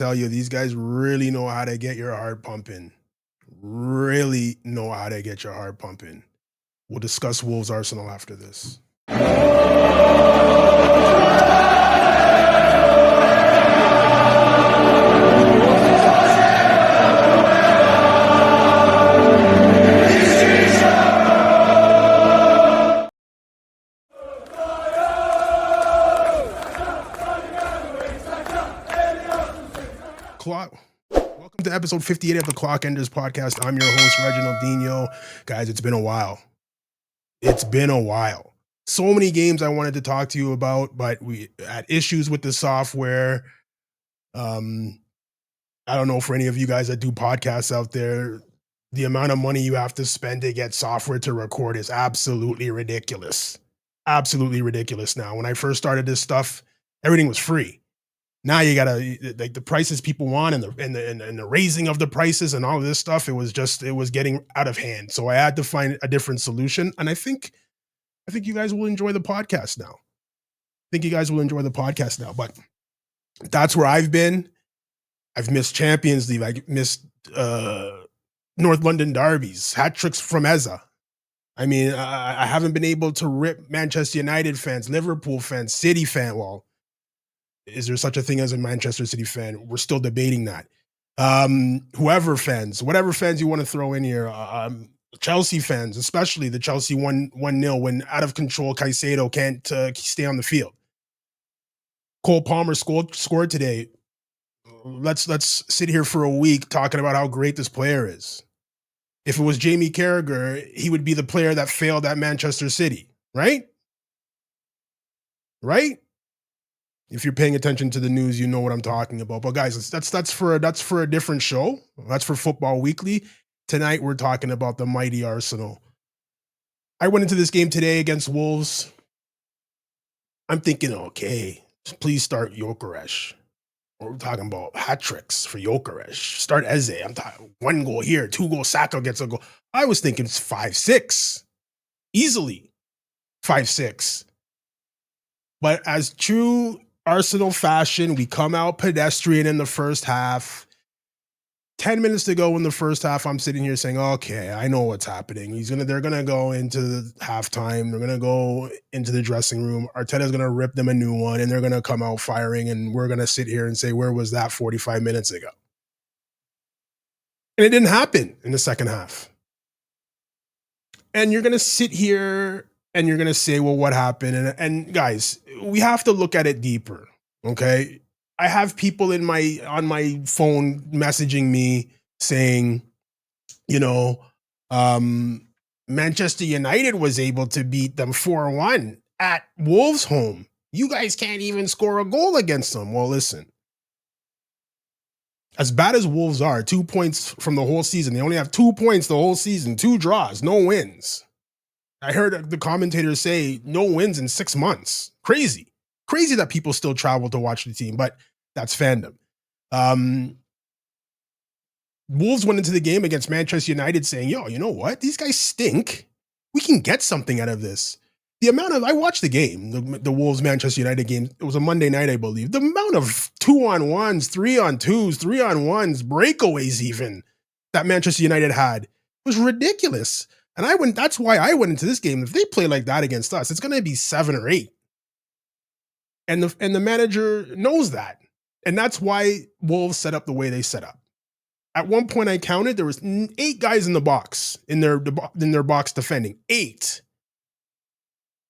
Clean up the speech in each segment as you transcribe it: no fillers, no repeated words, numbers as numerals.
Tell you, these guys really know how to get your heart pumping. Really know how to get your heart pumping. We'll discuss Wolves Arsenal after this. Welcome to episode 58 of the Clockenders podcast. I'm your host, Reginald Dino. Guys, it's been a while. It's been a while. So many games I wanted to talk to you about, but we had issues with the software. I don't know for any of you guys that do podcasts out there, the amount of money you have to spend to get software to record is absolutely ridiculous. Absolutely ridiculous now. When I first started this stuff, everything was free. Now you gotta like the prices people want and the raising of the prices and all of this stuff. It was getting out of hand. So I had to find a different solution. And I think you guys will enjoy the podcast now. But that's where I've been. I've missed Champions League. I missed North London derbies, hat tricks from Eza. I mean, I haven't been able to rip Manchester United fans, Liverpool fans, City fan. Well, is there such a thing as a Manchester City fan? We're still debating that. Whatever fans you want to throw in here, Chelsea fans, especially the Chelsea 1-0 when out of control Caicedo can't stay on the field. Cole Palmer scored today. Let's sit here for a week talking about how great this player is. If it was Jamie Carragher, he would be the player that failed at Manchester City, right? Right? If you're paying attention to the news, you know what I'm talking about. But guys, that's for a different show. That's for Football Weekly. Tonight we're talking about the mighty Arsenal. I went into this game today against Wolves. I'm thinking, okay, please start Gyökeres. We're talking about hat tricks for Gyökeres. Start Eze. I'm talking 1 goal here, 2 goals. Saka gets a goal. I was thinking it's 5-6, easily 5-6. But as true Arsenal fashion, we come out pedestrian in the first half. 10 minutes to go in the first half, I'm sitting here saying, okay, I know what's happening. They're gonna go into the halftime, they're gonna go into the dressing room, Arteta's gonna rip them a new one, and they're gonna come out firing, and we're gonna sit here and say, where was that 45 minutes ago? And it didn't happen in the second half. And you're gonna sit here and you're gonna say, well, what happened? And guys, we have to look at it deeper. Okay. I have people on my phone messaging me saying, Manchester United was able to beat them 4-1 at Wolves' home. You guys can't even score a goal against them. Well, listen. As bad as Wolves are, 2 points from the whole season. They only have 2 points the whole season, 2 draws, no wins. I heard the commentators say no wins in 6 months. Crazy that people still travel to watch the team, but that's fandom. Wolves went into the game against Manchester United saying, yo, you know what? These guys stink. We can get something out of this. I watched the game, the Wolves Manchester United game. It was a Monday night, I believe. The amount of 2-on-1s, 3-on-2s, 3-on-1s, breakaways even that Manchester United had was ridiculous. And that's why I went into this game. If they play like that against us, it's going to be 7 or 8. And the manager knows that. And that's why Wolves set up the way they set up. At one point I counted, there was 8 guys in the box, in their box defending. 8.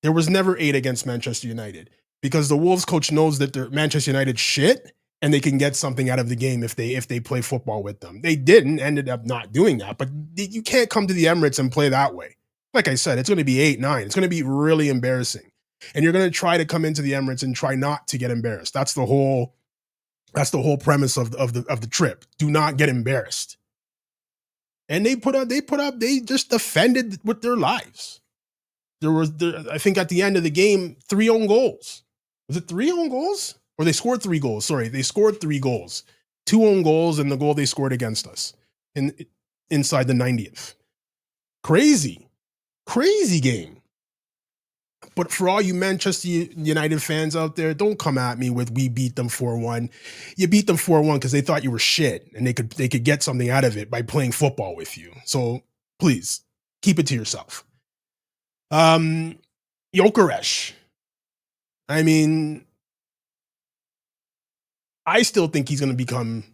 There was never 8 against Manchester United because the Wolves coach knows that they're Manchester United shit and they can get something out of the game if they play football with them. They ended up not doing that, but you can't come to the Emirates and play that way. Like I said, it's going to be 8-9. It's going to be really embarrassing. And you're going to try to come into the Emirates and try not to get embarrassed. That's the whole premise of the trip. Do not get embarrassed. And they just defended with their lives. I think at the end of the game, 3 own goals. Was it 3 own goals? Or they scored 3 goals. Sorry, they scored 3 goals. 2 own goals and the goal they scored against us inside the 90th. Crazy game. But for all you Manchester United fans out there, don't come at me with we beat them 4-1. You beat them 4-1 because they thought you were shit and they could get something out of it by playing football with you. So please keep it to yourself. Jokeresh. I mean, I still think he's going to become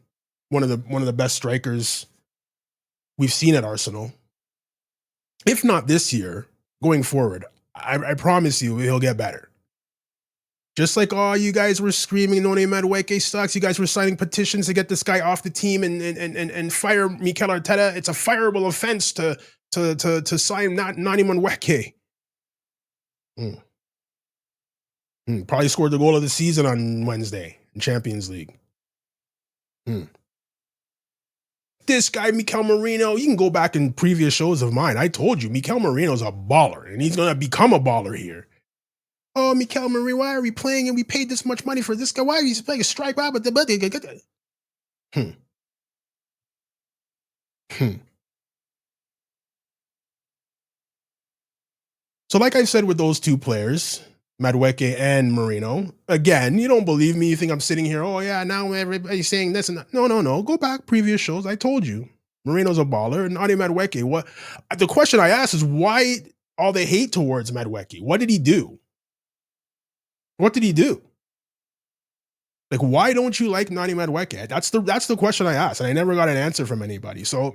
one of the best strikers we've seen at Arsenal. If not this year, going forward, I promise you he'll get better. Just like all you guys were screaming, Noni Madueke sucks. You guys were signing petitions to get this guy off the team and fire Mikel Arteta. It's a fireable offense to sign Noni Madueke. Probably scored the goal of the season on Wednesday in Champions League. This guy, Mikel Merino, you can go back in previous shows of mine. I told you, Mikel Merino's a baller, and he's going to become a baller here. Oh, Mikel Merino, why are we playing and we paid this much money for this guy? Why are you playing a strike? So like I said with those two players, Madueke and Merino, again, you don't believe me. You think I'm sitting here, oh yeah, now everybody's saying this and that. No. Go back previous shows. I told you. Merino's a baller and Adi Madueke. What the question I asked is why all the hate towards Madueke? What did he do? What did he do? Like, why don't you like Nani Madueke? That's the question I asked, and I never got an answer from anybody. So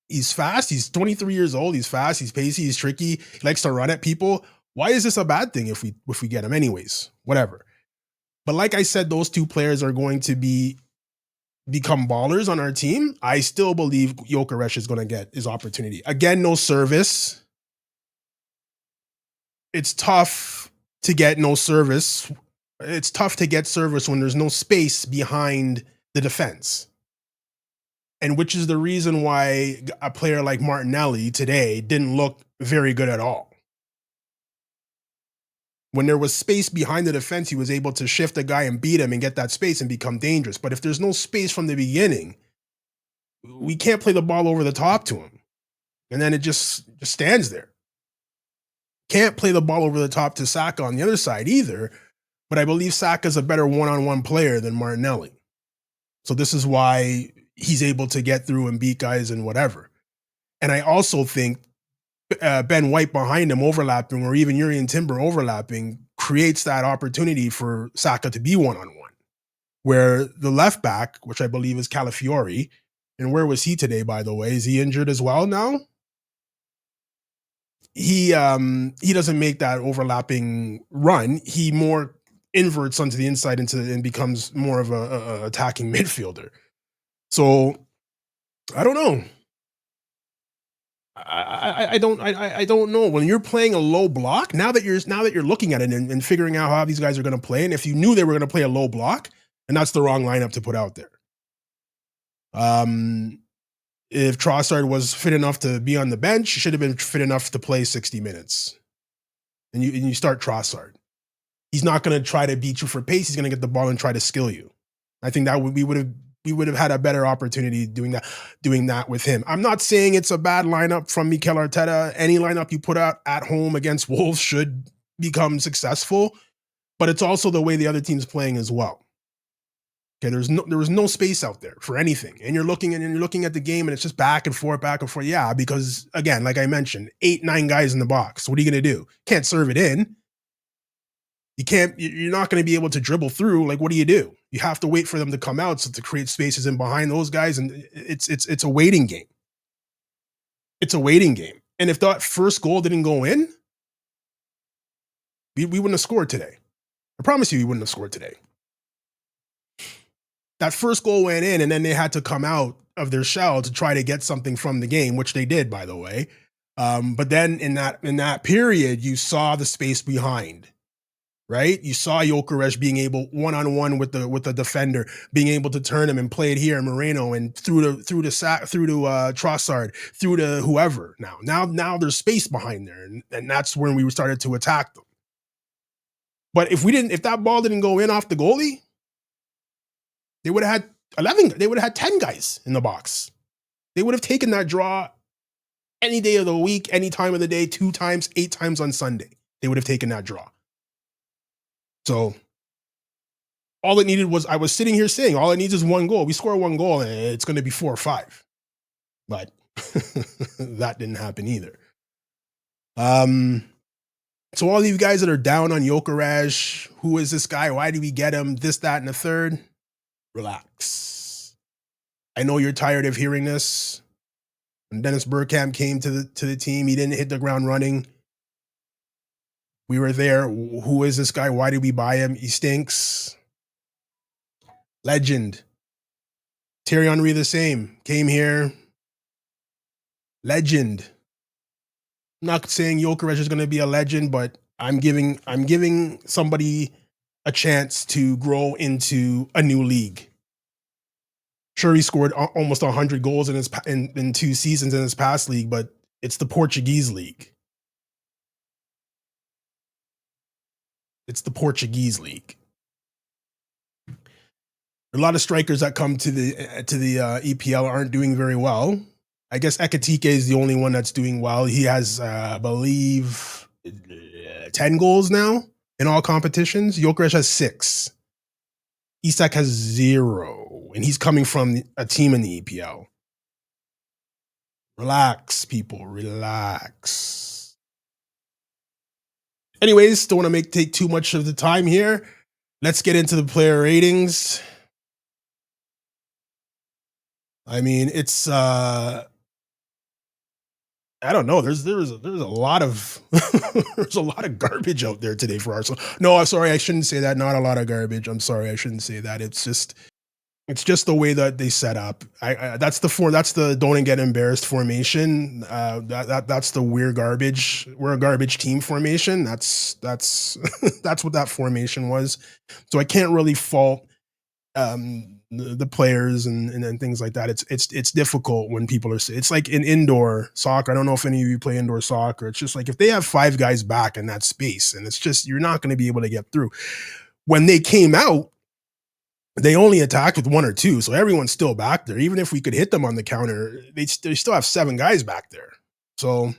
he's fast. He's 23 years old. He's fast. He's pacey. He's tricky. He likes to run at people. Why is this a bad thing if we get him anyways? Whatever. But like I said, those two players are going to become ballers on our team. I still believe Jokeresh is going to get his opportunity. Again, no service. It's tough to get no service. It's tough to get service when there's no space behind the defense. And which is the reason why a player like Martinelli today didn't look very good at all. When there was space behind the defense, he was able to shift a guy and beat him and get that space and become dangerous. But if there's no space from the beginning, we can't play the ball over the top to him. And then it just stands there. Can't play the ball over the top to Saka on the other side either. But I believe Saka's a better one-on-one player than Martinelli. So this is why he's able to get through and beat guys and whatever. And I also think Ben White behind him overlapping, or even Urian Timber overlapping, creates that opportunity for Saka to be one-on-one. Where the left back, which I believe is Calafiori, and where was he today, by the way? Is he injured as well now? He doesn't make that overlapping run. He more inverts onto the inside and becomes more of a attacking midfielder. So I don't know. I don't know. When you're playing a low block, now that you're looking at it and figuring out how these guys are going to play, and if you knew they were going to play a low block, and that's the wrong lineup to put out there. If Trossard was fit enough to be on the bench, he should have been fit enough to play 60 minutes. And you start Trossard. He's not going to try to beat you for pace. He's going to get the ball and try to skill you. I think that we would have had a better opportunity doing that with him. I'm not saying it's a bad lineup from Mikel Arteta. Any lineup you put out at home against Wolves should become successful, but it's also the way the other team's playing as well. Okay, there was no space out there for anything, and you're looking at the game, and it's just back and forth. Yeah, because again, like I mentioned, 8-9 guys in the box. What are you going to do? Can't serve it in. You're not going to be able to dribble through. Like, what do? You have to wait for them to come out to create spaces in behind those guys. And it's a waiting game. It's a waiting game. And if that first goal didn't go in, we wouldn't have scored today. I promise you, we wouldn't have scored today. That first goal went in, and then they had to come out of their shell to try to get something from the game, which they did, by the way. But then in that period, you saw the space behind. Right? You saw Jokeresh being able one-on-one with the defender, being able to turn him and play it here in Moreno and through to Trossard, through to whoever. Now there's space behind there, and that's when we started to attack them. But if that ball didn't go in off the goalie, they would have had 11. They would have had 10 guys in the box. They would have taken that draw any day of the week, any time of the day, 2 times, 8 times on Sunday. they would have taken that draw. So all it needed was, I was sitting here saying, all it needs is one goal. We score one goal and it's going to be 4 or 5. But that didn't happen either. So all you guys that are down on Jokerej, who is this guy? Why do we get him? This, that, and the third. Relax. I know you're tired of hearing this. When Dennis Bergkamp came to the team, he didn't hit the ground running. We were there. Who is this guy? Why did we buy him? He stinks. Legend. Thierry Henry the same. Came here. Legend. I'm not saying Jokerej is going to be a legend, but I'm giving somebody a chance to grow into a new league. Sure, he scored almost 100 goals in 2 seasons in his past league, but it's the Portuguese league. It's the Portuguese league. A lot of strikers that come to the EPL aren't doing very well. I guess Ekitike is the only one that's doing well. He has, I believe, 10 goals now in all competitions. Jokerej has 6. Isak has 0, and he's coming from a team in the EPL. Relax, people, relax. Anyways, don't want to take too much of the time here. Let's get into the player ratings. I mean, it's I don't know. There's a lot of there's a lot of garbage out there today for Arsenal. No, I'm sorry, I shouldn't say that. Not a lot of garbage. I'm sorry, I shouldn't say that. It's just the way that they set up. That's the don't get embarrassed formation. That's the we're a garbage team formation. That's that's what that formation was. So I can't really fault the players and things like that. It's difficult when people are, it's like in indoor soccer. I don't know if any of you play indoor soccer. It's just like if they have 5 guys back in that space, and it's just, you're not going to be able to get through. When they came out, they only attacked with 1 or 2, so everyone's still back there. Even if we could hit them on the counter, they still have 7 guys back there. So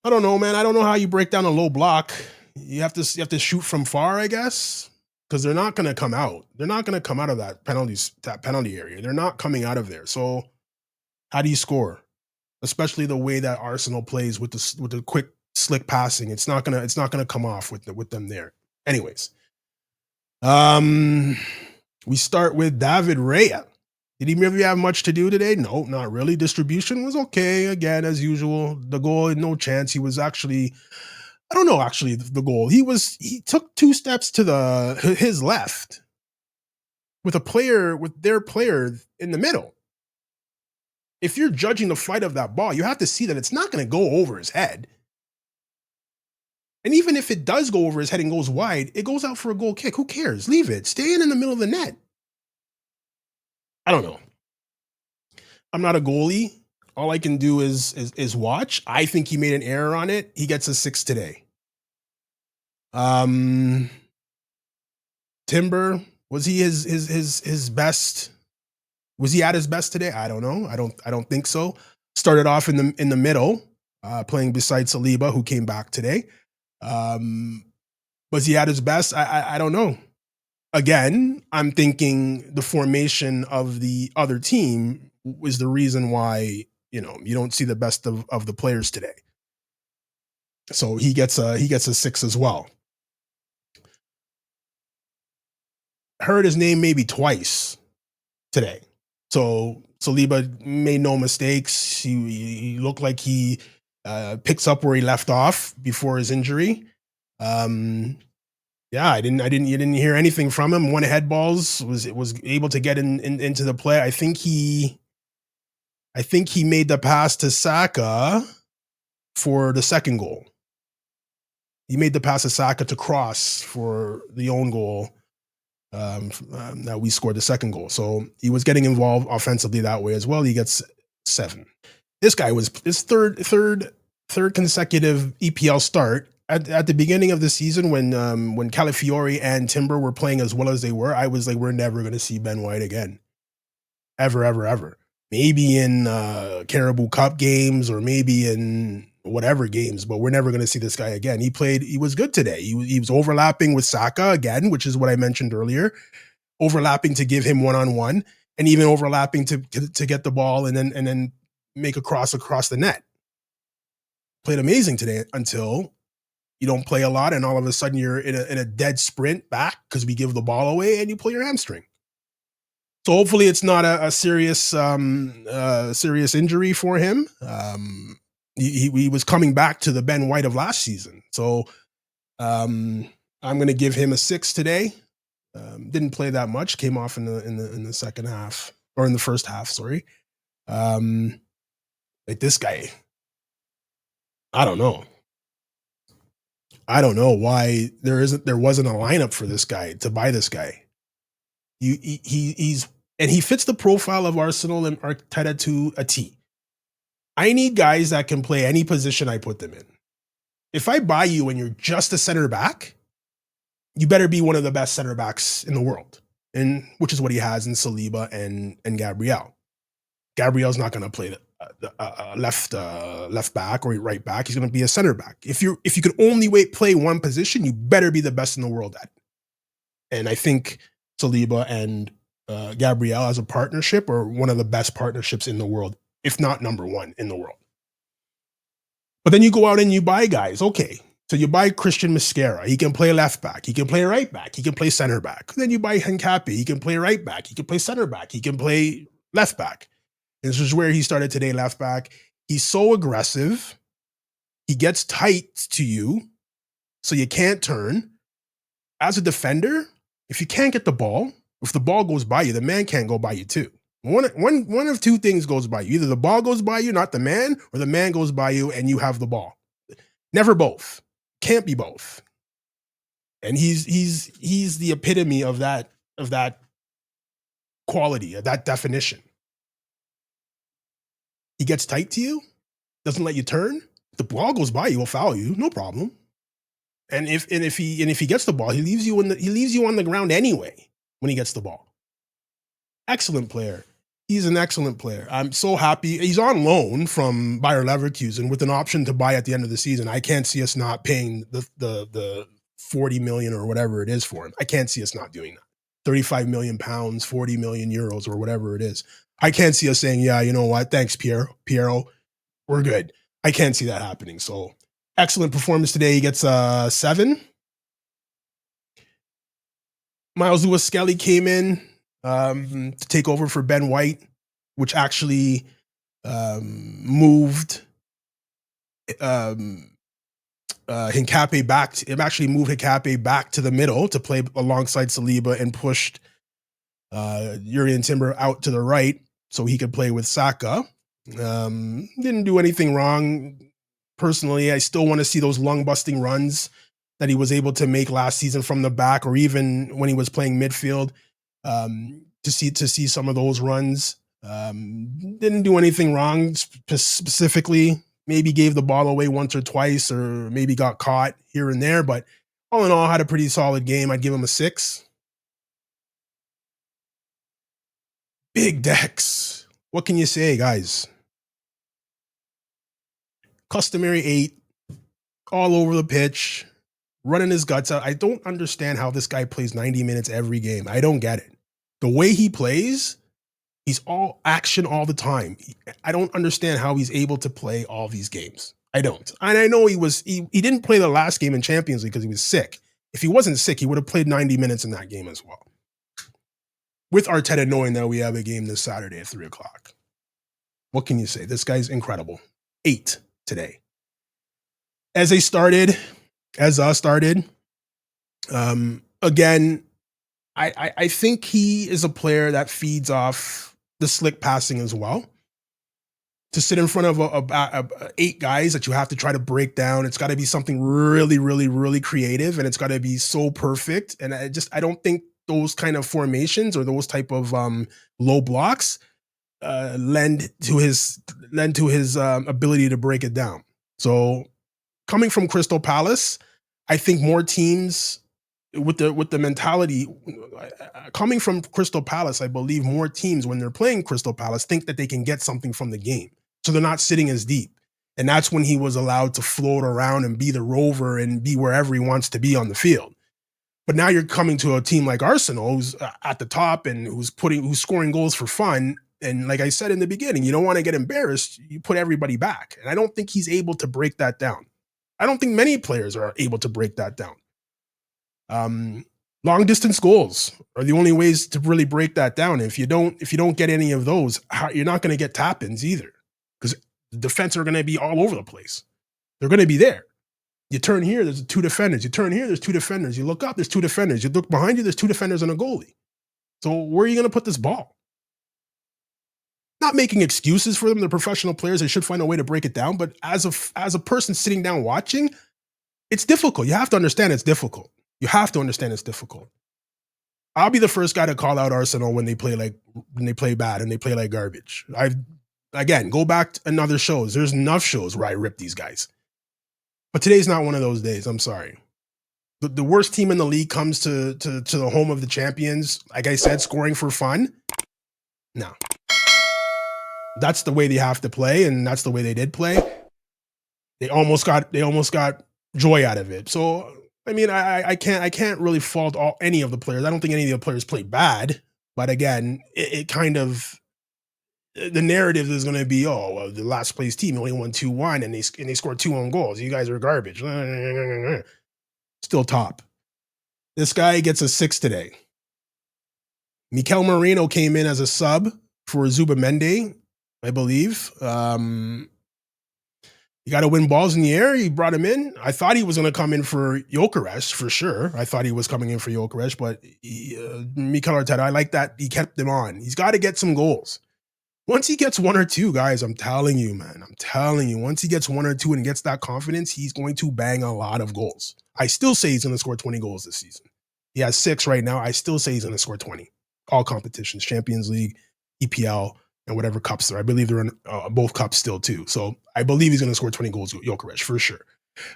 I don't know, man. I don't know how you break down a low block. You have to shoot from far, I guess. Because they're not going to come out. They're not going to come out of that penalty area. They're not coming out of there. So how do you score? Especially the way that Arsenal plays with the quick, slick passing. It's not gonna come off with them there. Anyways, we start with David Raya. Did he really have much to do today? No, not really. Distribution was okay again as usual. The goal, no chance. He was actually, I don't know, actually, the goal. He took 2 steps to his left with their player in the middle. If you're judging the flight of that ball, you have to see that it's not going to go over his head. And even if it does go over his head and goes wide, it goes out for a goal kick. Who cares? Leave it. Stay in the middle of the net. I don't know. I'm not a goalie. All I can do is watch. I think he made an error on it. He gets a 6 today. Timber, was he his best? Was he at his best today? I don't know. I don't think so. Started off in the middle, playing beside Saliba, who came back today. Was he at his best? I don't know. Again, I'm thinking the formation of the other team is the reason why, you don't see the best of the players today. So he gets a 6 as well. Heard his name maybe twice today. So Saliba made no mistakes. He looked like he picks up where he left off before his injury. Yeah, you didn't hear anything from him. 1 head balls, was able to get into the play. I think he made the pass to Saka for the second goal. He made the pass to Saka to cross for the own goal. That we scored the second goal. So he was getting involved offensively that way as well. He gets 7. This guy was his third consecutive EPL start. At the beginning of the season, when Calafiori and Timber were playing as well as they were, I was like, we're never going to see Ben White again. Ever, ever, ever. Maybe in Carabao Cup games, or maybe in whatever games, but we're never going to see this guy again. He was good today. He was overlapping with Saka again, which is what I mentioned earlier, overlapping to give him one-on-one, and even overlapping to get the ball and then make a cross across the net. Played amazing today until you don't play a lot, and all of a sudden you're in a dead sprint back because we give the ball away and you pull your hamstring. So hopefully it's not a serious serious injury for him. He was coming back to the Ben White of last season. So I'm going to give him a 6 today. Didn't play that much. Came off in the second half, or in the first half. Sorry. Like this guy, I don't know. I don't know why there wasn't a lineup for this guy to buy this guy. He's and he fits the profile of Arsenal and Arteta to a T. I need guys that can play any position I put them in. If I buy you and you're just a center back, you better be one of the best center backs in the world, and which is what he has in Saliba and Gabriel. Gabriel's not going to play the left back or right back. He's going to be a center back. If you could only play one position, you better be the best in the world at it. And I think Saliba and Gabriel as a partnership are one of the best partnerships in the world, if not number one in the world. But then you go out and you buy guys. Okay, so you buy Christian Mosquera. He can play left back. He can play right back. He can play center back. Then you buy Henkapi. He can play right back. He can play center back. He can play left back. And this is where he started today, left back. He's so aggressive. He gets tight to you, so you can't turn. As a defender, if you can't get the ball, if the ball goes by you, the man can't go by you too. One of two things goes by you. Either the ball goes by you, not the man, or the man goes by you and you have the ball. Never both. Can't be both. And he's the epitome of that quality, of that definition. He gets tight to you, doesn't let you turn. The ball goes by you, will foul you, no problem. And if he gets the ball, he leaves you on the ground anyway when he gets the ball. Excellent player. He's an excellent player. I'm so happy. He's on loan from Bayer Leverkusen with an option to buy at the end of the season. I can't see us not paying the 40 million or whatever it is for him. I can't see us not doing that. 35 million pounds, 40 million euros, or whatever it is. I can't see us saying, yeah, you know what? Thanks, Piero. We're good. I can't see that happening. So excellent performance today. He gets 7. Miles Lewis-Skelly came in to take over for Ben White, which actually moved Hincapié back. It actually moved Hincapié back to the middle to play alongside Saliba and pushed Jurrien Timber out to the right so he could play with Saka. Didn't do anything wrong. Personally, I still want to see those lung-busting runs that he was able to make last season from the back, or even when he was playing midfield. To see some of those runs. Didn't do anything wrong specifically. Maybe gave the ball away once or twice, or maybe got caught here and there. But all in all, had a pretty solid game. I'd give him a 6. Big Dex. What can you say, guys? Customary 8. All over the pitch. Running his guts out. I don't understand how this guy plays 90 minutes every game. I don't get it. The way he plays, he's all action all the time. I don't understand how he's able to play all these games. I don't. And I know he didn't play the last game in Champions League because he was sick. If he wasn't sick, he would have played 90 minutes in that game as well. With Arteta knowing that we have a game this Saturday at 3:00. What can you say? This guy's incredible. 8 today. As us started, again, I think he is a player that feeds off the slick passing as well. To sit in front of 8 guys that you have to try to break down, it's got to be something really, really, really creative, and it's got to be so perfect. And I don't think those kind of formations or those type of low blocks lend to his ability to break it down. So coming from Crystal Palace, I think more teams with the mentality coming from Crystal Palace, I believe more teams when they're playing Crystal Palace think that they can get something from the game. So they're not sitting as deep. And that's when he was allowed to float around and be the rover and be wherever he wants to be on the field. But now you're coming to a team like Arsenal, who's at the top and who's scoring goals for fun. And like I said in the beginning, you don't want to get embarrassed. You put everybody back. And I don't think he's able to break that down. I don't think many players are able to break that down. Long distance goals are the only ways to really break that down. If you don't get any of those, you're not going to get tap-ins either, because the defense are going to be all over the place. They're going to be there. You turn here, there's two defenders. You turn here, there's two defenders. You look up, there's two defenders. You look behind you, there's two defenders and a goalie. So where are you going to put this ball? Not making excuses for them. They're professional players. They should find a way to break it down. But as a person sitting down watching, it's difficult. You have to understand it's difficult. You have to understand it's difficult. I'll be the first guy to call out Arsenal when they play bad and they play like garbage. Again, go back to another shows. There's enough shows where I rip these guys. But today's not one of those days. I'm sorry. The worst team in the league comes to the home of the champions. Like I said, scoring for fun. No. That's the way they have to play, and that's the way they did play. They almost got joy out of it. So I mean, I can't really fault any of the players. I don't think any of the players played bad. But again, it kind of, the narrative is going to be, oh, well, the last place team only won 2-1 and they scored 2 own goals. You guys are garbage. Still top. This guy gets a 6 today. Mikel Merino came in as a sub for Zubamende, I believe. You got to win balls in the air. He brought him in. I thought he was going to come in for Gyökeres for sure. I thought he was coming in for Gyökeres, but Mikel Arteta, I like that he kept him on. He's got to get some goals. Once he gets 1 or 2, guys, I'm telling you, man, once he gets 1 or 2 and gets that confidence, he's going to bang a lot of goals. I still say he's going to score 20 goals this season. He has 6 right now. I still say he's going to score 20. All competitions, Champions League, EPL, and whatever cups there. I believe they're in both cups still too. So I believe he's going to score 20 goals, Gyökeres, for sure.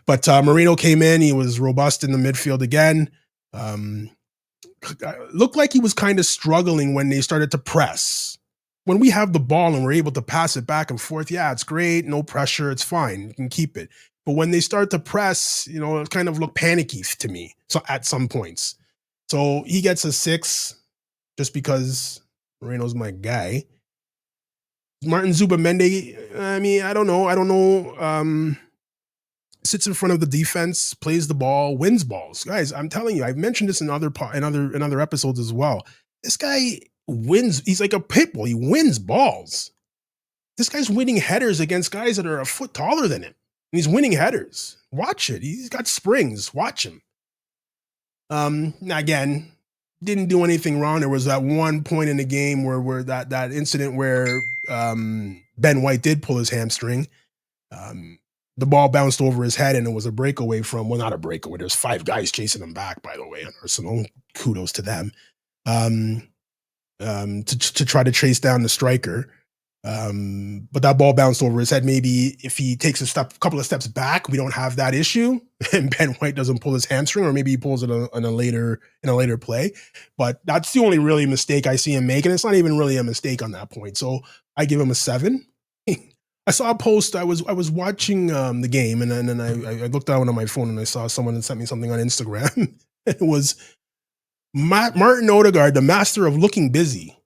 But Merino came in. He was robust in the midfield again. Looked like he was kind of struggling when they started to press. When we have the ball and we're able to pass it back and forth, yeah, it's great. No pressure. It's fine. You can keep it. But when they start to press, it kind of looked panicky to me. So at some points. So he gets a 6 just because Merino's my guy. Martin Zubamende, I mean, I don't know. Sits in front of the defense, plays the ball, wins balls. Guys, I'm telling you, I've mentioned this in other episodes as well. This guy wins. He's like a pit bull. He wins balls. This guy's winning headers against guys that are a foot taller than him. And he's winning headers. Watch it. He's got springs. Watch him. Again, didn't do anything wrong. There was that one point in the game where that incident where Ben White did pull his hamstring. The ball bounced over his head and it was a breakaway from, well, not a breakaway. There's 5 guys chasing him back, by the way, on Arsenal. Kudos to them. To try to chase down the striker. But that ball bounced over his head. Maybe if he takes a couple of steps back, we don't have that issue, and Ben White doesn't pull his hamstring, or maybe he pulls it in a later play. But that's the only really mistake I see him make, and it's not even really a mistake on that point. So I give him a 7. I saw a post. I was watching the game, and then I looked down on my phone and I saw someone that sent me something on Instagram. It was Martin Odegaard, the master of looking busy.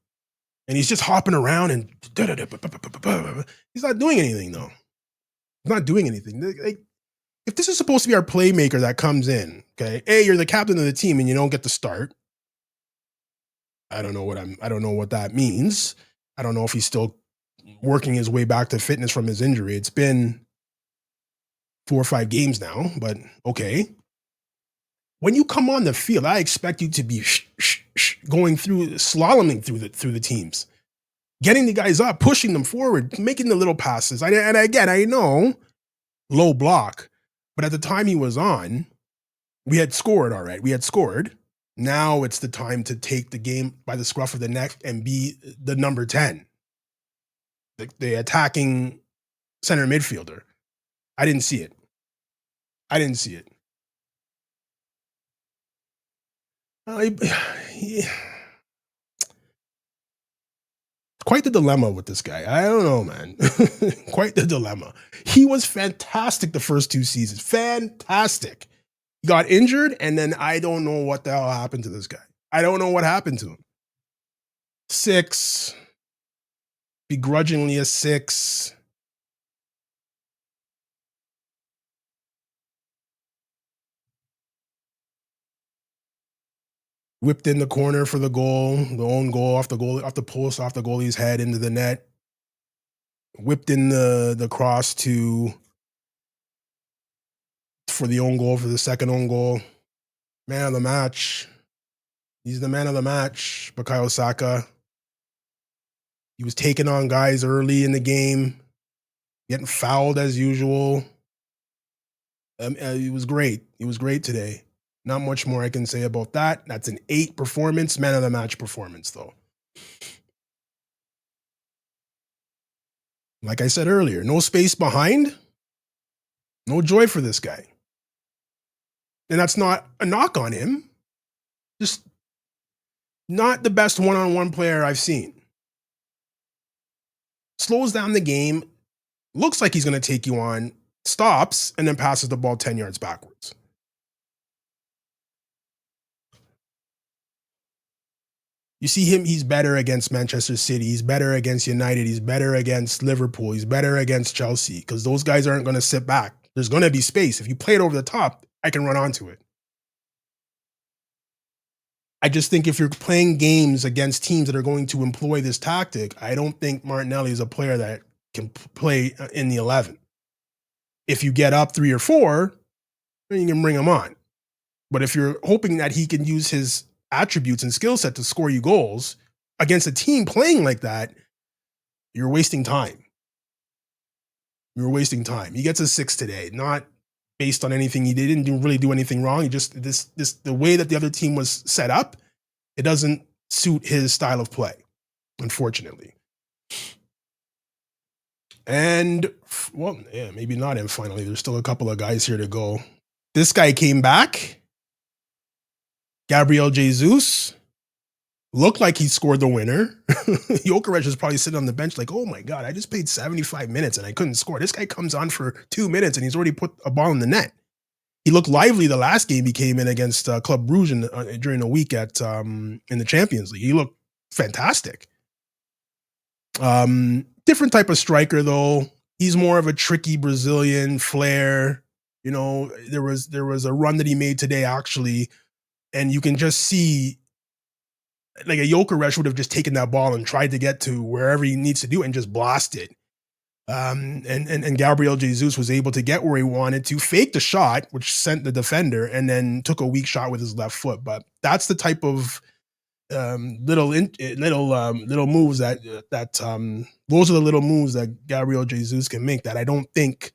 And he's just hopping around and he's not doing anything, though. He's not doing anything. Like, if this is supposed to be our playmaker that comes in, okay, hey, you're the captain of the team and you don't get the start. I don't know what that means. I don't know if he's still working his way back to fitness from his injury. It's been 4 or 5 games now, but okay. When you come on the field, I expect you to be going through, slaloming through the teams, getting the guys up, pushing them forward, making the little passes. And again, I know low block, but at the time he was on, we had scored. All right, we had scored. Now it's the time to take the game by the scruff of the neck and be the number 10, the attacking center midfielder. I didn't see it. quite the dilemma with this guy. I don't know, man. Quite the dilemma. He was fantastic the first 2 seasons. Fantastic. He got injured, and then I don't know what the hell happened to this guy. I don't know what happened to him. 6. Begrudgingly a 6. Whipped in the corner for the goal, the own goal off the post, off the goalie's head into the net. Whipped in the cross for the own goal, for the second own goal. Man of the match. He's the man of the match, Bukayo Saka. He was taking on guys early in the game, getting fouled as usual. He was great. He was great today. Not much more I can say about that. That's an 8 performance, man of the match performance, though. Like I said earlier, no space behind, no joy for this guy. And that's not a knock on him. Just not the best one-on-one player I've seen. Slows down the game, looks like he's going to take you on, stops, and then passes the ball 10 yards backwards. You see him, he's better against Manchester City. He's better against United. He's better against Liverpool. He's better against Chelsea because those guys aren't going to sit back. There's going to be space. If you play it over the top, I can run onto it. I just think if you're playing games against teams that are going to employ this tactic, I don't think Martinelli is a player that can play in the 11. If you get up 3 or 4, then you can bring him on. But if you're hoping that he can use his attributes and skill set to score you goals against a team playing like that, you're wasting time. You're wasting time. He gets a 6 today, not based on anything he did. He didn't really do anything wrong. He just the way that the other team was set up, it doesn't suit his style of play, unfortunately. And well, yeah, maybe not him. Finally, there's still a couple of guys here to go. This guy came back. Gabriel Jesus looked like he scored the winner. Jokeres is probably sitting on the bench like, oh my God, I just played 75 minutes and I couldn't score. This guy comes on for 2 minutes and he's already put a ball in the net. He looked lively the last game he came in against Club Brugge during the week in the Champions League. He looked fantastic. Different type of striker, though. He's more of a tricky Brazilian flair. You know, there was a run that he made today, actually, and you can just see like a Jokeres would have just taken that ball and tried to get to wherever he needs to do and just blast it. And Gabriel Jesus was able to get where he wanted to, fake the shot, which sent the defender, and then took a weak shot with his left foot. But that's the type of little moves that those are the little moves that Gabriel Jesus can make that I don't think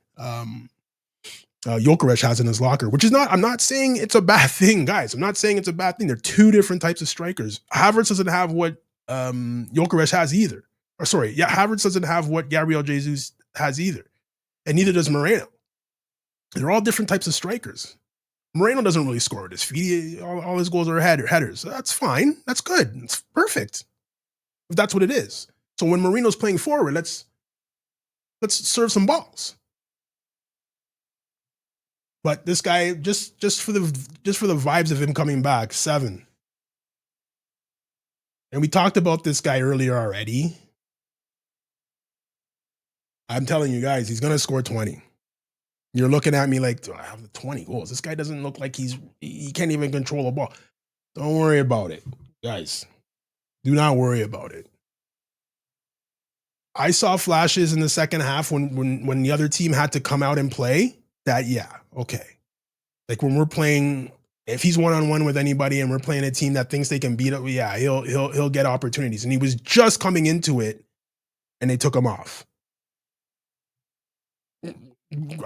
Jokeres has in his locker, which is not, I'm not saying it's a bad thing, guys. I'm not saying it's a bad thing. They're 2 different types of strikers. Havertz doesn't have what Jokeres has either. Or sorry, yeah, Havertz doesn't have what Gabriel Jesus has either. And neither does Moreno. They're all different types of strikers. Moreno doesn't really score with his feet. All his goals are headers. So that's fine. That's good. It's perfect. If that's what it is. So when Moreno's playing forward, let's serve some balls. But this guy, just for the vibes of him coming back, 7. And we talked about this guy earlier already. I'm telling you guys, he's gonna score 20. You're looking at me like, do I have the 20 goals? This guy doesn't look like he can't even control a ball. Don't worry about it, guys. Do not worry about it. I saw flashes in the second half when the other team had to come out and play. That, yeah, okay. Like when we're playing, if he's one-on-one with anybody and we're playing a team that thinks they can beat it, yeah, he'll get opportunities. And he was just coming into it and they took him off.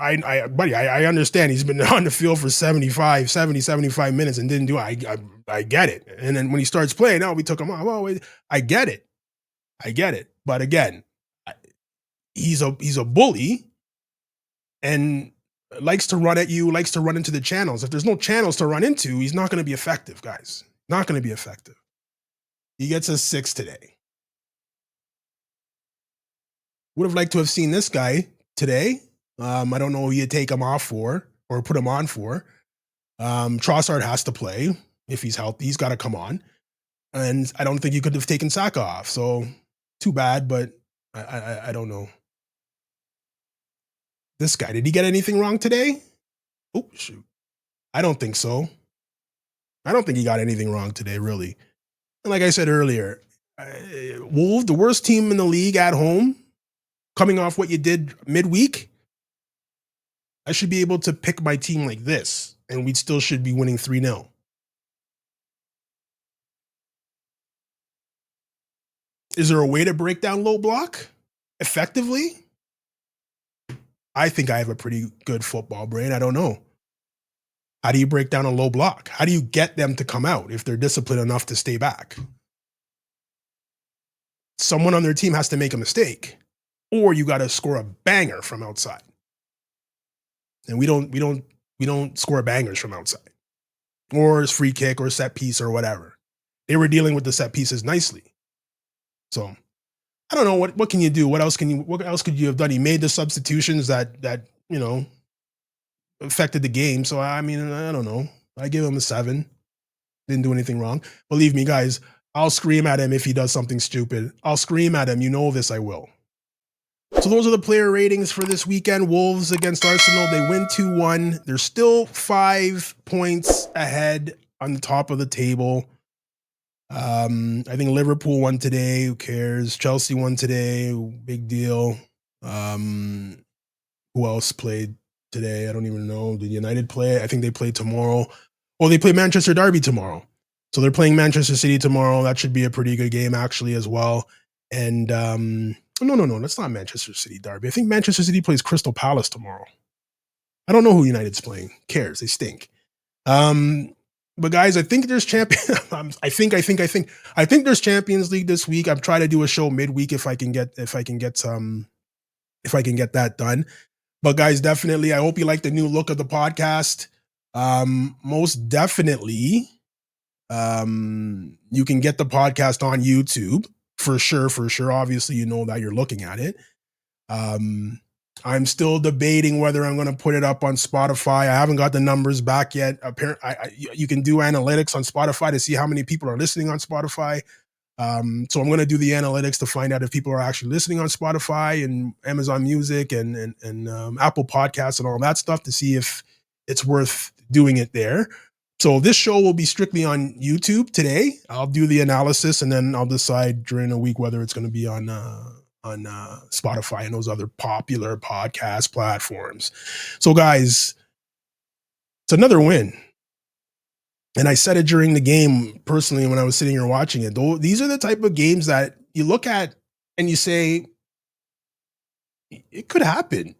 I understand he's been on the field for 75 minutes and didn't do it. I get it. And then when he starts playing, we took him off. Well, I get it. But again, he's a bully and likes to run at you, likes to run into the channels. If there's no channels to run into, he's not going to be effective, guys. Not going to be effective. He gets a 6 today. Would have liked to have seen this guy today. I don't know who you take him off for or put him on for. Trossard has to play if he's healthy. He's got to come on. And I don't think you could have taken Saka off. So too bad, but I don't know. This guy, did he get anything wrong today? Oh, shoot. I don't think so. I don't think he got anything wrong today, really. And like I said earlier, Wolves, the worst team in the league at home, coming off what you did midweek, I should be able to pick my team like this, and we still should be winning 3-0. Is there a way to break down low block effectively? I think I have a pretty good football brain. I don't know. How do you break down a low block? How do you get them to come out if they're disciplined enough to stay back? Someone on their team has to make a mistake, or you got to score a banger from outside. And we don't score bangers from outside, or it's free kick or set piece or whatever. They were dealing with the set pieces nicely. So I don't know what can you do? What else could you have done? He made the substitutions that affected the game. So I mean, I don't know. I give him a 7. Didn't do anything wrong. Believe me, guys, I'll scream at him if he does something stupid. I'll scream at him. You know this, I will. So those are the player ratings for this weekend. Wolves against Arsenal. They win 2-1. They're still 5 points ahead on the top of the table. I think Liverpool won today. Who cares? Chelsea won today. Big deal. Who else played today? I don't even know. Did United play? I think they play tomorrow. Oh, they play Manchester Derby tomorrow. So they're playing Manchester City tomorrow. That should be a pretty good game actually as well. And no, that's not Manchester City Derby. I think Manchester City plays Crystal Palace tomorrow. I don't know who United's playing. Cares? They stink. But guys, I think there's I think there's Champions League this week. I'm trying to do a show midweek if I can get that done. But guys, definitely, I hope you like the new look of the podcast. Most definitely, you can get the podcast on YouTube for sure. Obviously, you know that you're looking at it. I'm still debating whether I'm going to put it up on Spotify. I haven't got the numbers back yet. Apparently, you can do analytics on Spotify to see how many people are listening on Spotify. So I'm going to do the analytics to find out if people are actually listening on Spotify and Amazon Music and Apple Podcasts and all that stuff to see if it's worth doing it there. So this show will be strictly on YouTube today. I'll do the analysis and then I'll decide during a week whether it's going to be on Spotify and those other popular podcast platforms. So guys, it's another win. And I said it during the game personally when I was sitting here watching it. Though these are the type of games that you look at and you say, it could happen.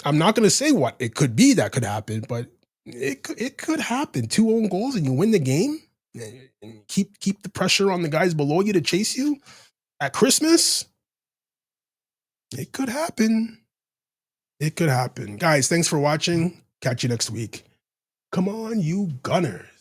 I'm not going to say what it could be that could happen, but it could happen. 2 own goals and you win the game and keep the pressure on the guys below you to chase you at Christmas. It could happen. It could happen. Guys, thanks for watching. Catch you next week. Come on, you Gunners.